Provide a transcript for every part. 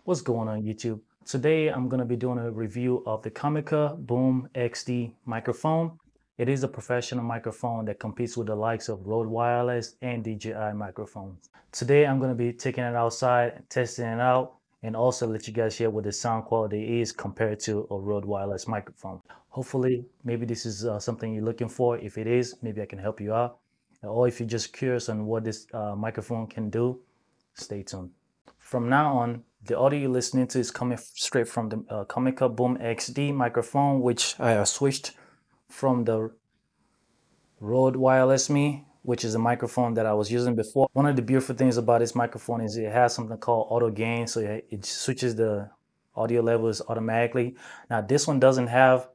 What's going on YouTube? Today I'm going to be doing a review of the Comica Boomx-d2 microphone. It is a professional microphone that competes with the likes of Rode Wireless and DJI microphones. Today I'm going to be taking it outside, testing it out, and also let you guys hear what the sound quality is compared to a Rode Wireless microphone. Hopefully, maybe this is something you're looking for. If it is, maybe I can help you out. Or if you're just curious on what this microphone can do, stay tuned. From now on, the audio you're listening to is coming straight from the Comica Boomx-d2 microphone, which I switched from the Rode Wireless Mic, which is a microphone that I was using before. One of the beautiful things about this microphone is it has something called auto gain, so it switches the audio levels automatically. Now this one doesn't have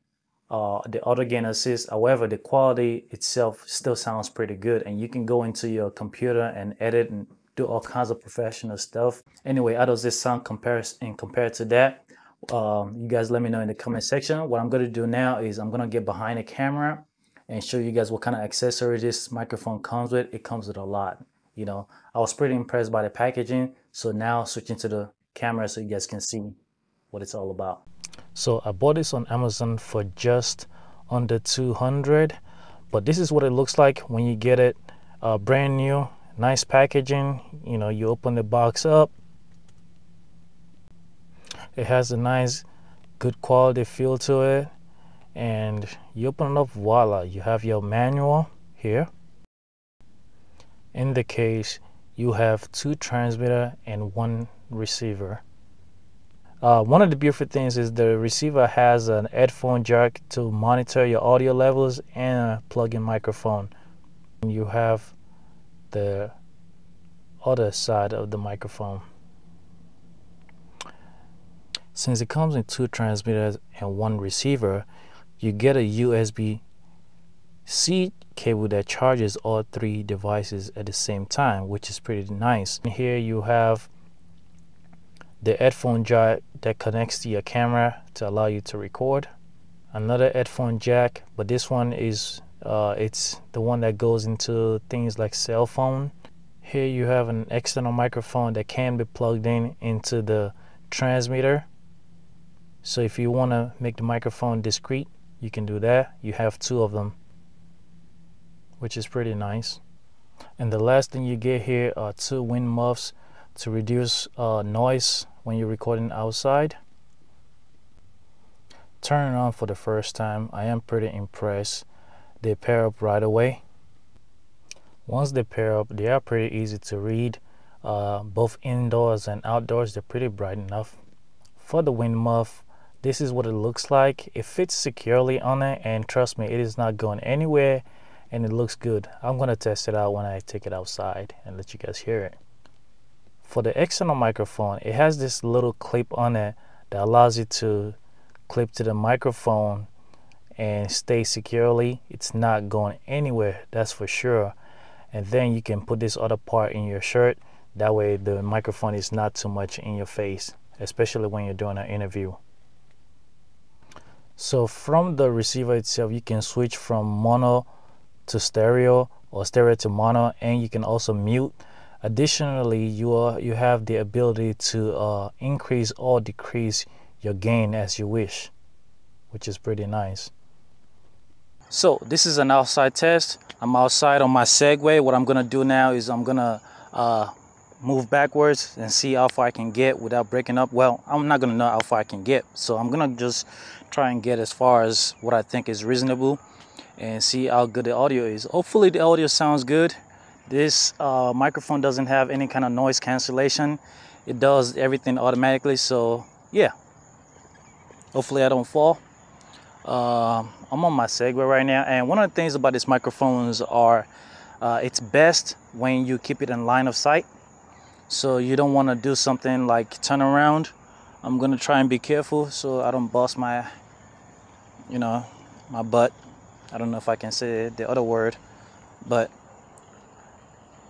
the auto gain assist. However, the quality itself still sounds pretty good, and you can go into your computer and edit and do all kinds of professional stuff. Anyway, how does this sound compared to that? You guys let me know in the comment section. What I'm going to do now is I'm going to get behind the camera and show you guys what kind of accessories this microphone comes with. It comes with a lot. You know, I was pretty impressed by the packaging. So now switching to the camera so you guys can see what it's all about. So I bought this on Amazon for just under $200, but this is what it looks like when you get it brand new. Nice packaging. You know, you open the box up, it has a nice good quality feel to it, and you open it up, voila, you have your manual here. In the case, you have 2 transmitter and 1 receiver. One of the beautiful things is the receiver has an headphone jack to monitor your audio levels and a plug-in microphone. You have the other side of the microphone. Since it comes in 2 transmitters and 1 receiver, you get a USB-C cable that charges all 3 devices at the same time, which is pretty nice. Here you have the headphone jack that connects to your camera to allow you to record. Another headphone jack, but this one is it's the one that goes into things like cell phone. Here you have an external microphone that can be plugged in into the transmitter. So if you want to make the microphone discreet, you can do that. You have 2 of them, which is pretty nice. And the last thing you get here are 2 wind muffs to reduce noise when you're recording outside. Turn it on for the first time. I am pretty impressed. They pair up right away. Once they pair up, they are pretty easy to read. Both indoors and outdoors, they're pretty bright enough. For the wind muff, this is what it looks like. It fits securely on it, and trust me, it is not going anywhere, and it looks good. I'm going to test it out when I take it outside and let you guys hear it. For the external microphone, it has this little clip on it that allows you to clip to the microphone and stay securely. It's not going anywhere, that's for sure. And then you can put this other part in your shirt. That way the microphone is not too much in your face, especially when you're doing an interview. So from the receiver itself, you can switch from mono to stereo or stereo to mono, and you can also mute. Additionally, you have the ability to increase or decrease your gain as you wish, which is pretty nice. So this is an outside test. I'm outside on my Segway. What I'm gonna do now is I'm gonna move backwards and see how far I can get without breaking up. Well, I'm not gonna know how far I can get, so I'm gonna just try and get as far as what I think is reasonable and see how good the audio is. Hopefully the audio sounds good. This microphone doesn't have any kind of noise cancellation. It does everything automatically, so yeah. Hopefully I don't fall. I'm on my Segway right now, and one of the things about these microphones are it's best when you keep it in line of sight. So you don't want to do something like turn around. I'm gonna try and be careful so I don't bust my, you know, my butt. I don't know if I can say the other word, but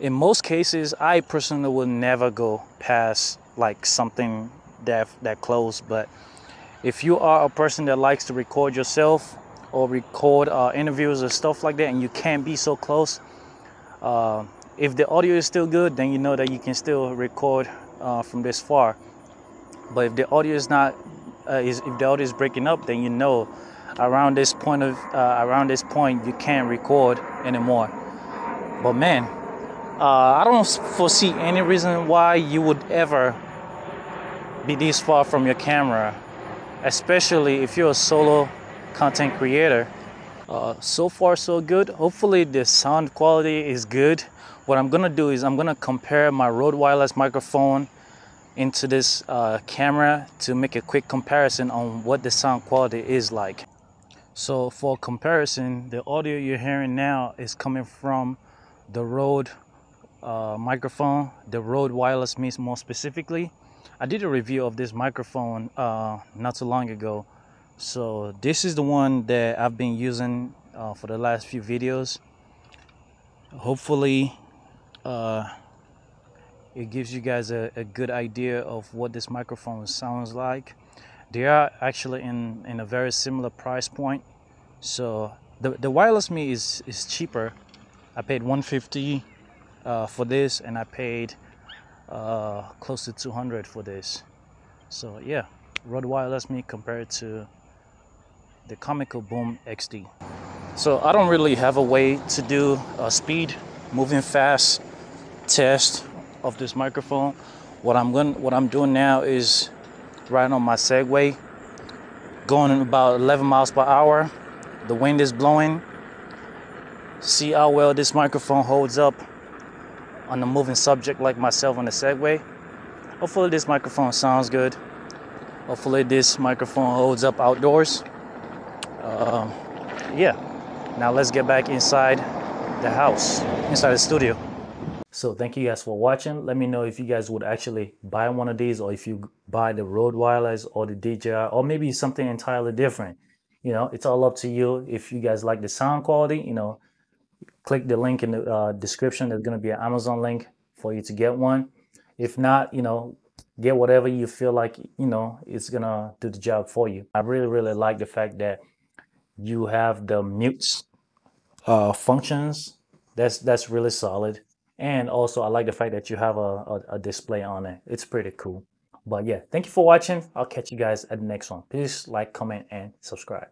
in most cases, I personally will never go past like something that close. But if you are a person that likes to record yourself or record interviews or stuff like that, and you can't be so close, if the audio is still good, then you know that you can still record from this far. But if the audio is not, if the audio is breaking up, then you know around this point you can't record anymore. But man, I don't foresee any reason why you would ever be this far from your camera, especially if you're a solo content creator. So far so good. Hopefully the sound quality is good. What I'm gonna do is I'm gonna compare my Rode wireless microphone into this camera to make a quick comparison on what the sound quality is like. So for comparison, the audio you're hearing now is coming from the Rode microphone, the Rode Wireless Mic more specifically. I did a review of this microphone not too long ago. So this is the one that I've been using for the last few videos. Hopefully it gives you guys a good idea of what this microphone sounds like. They are actually in a very similar price point. So the wireless mic is cheaper. I paid $150 for this, and I paid close to $200 for this. So yeah, Rode Wireless Mic compared to the Comica Boomx-d2. So I don't really have a way to do a speed, moving fast test of this microphone. What I'm doing now is riding on my Segway, going about 11 miles per hour. The wind is blowing. See how well this microphone holds up on a moving subject like myself on the Segway. Hopefully this microphone sounds good. Hopefully this microphone holds up outdoors. Yeah, now let's get back inside the house, inside the studio. So thank you guys for watching. Let me know if you guys would actually buy one of these, or if you buy the Rode Wireless or the DJI, or maybe something entirely different. You know, it's all up to you. If you guys like the sound quality, you know, click the link in the description. There's going to be an Amazon link for you to get one. If not, you know, get whatever you feel like, you know, it's going to do the job for you. I really like the fact that you have the mute functions. That's really solid. And also I like the fact that you have a display on it. It's pretty cool. But yeah, thank you for watching. I'll catch you guys at the next one. Please like, comment, and subscribe.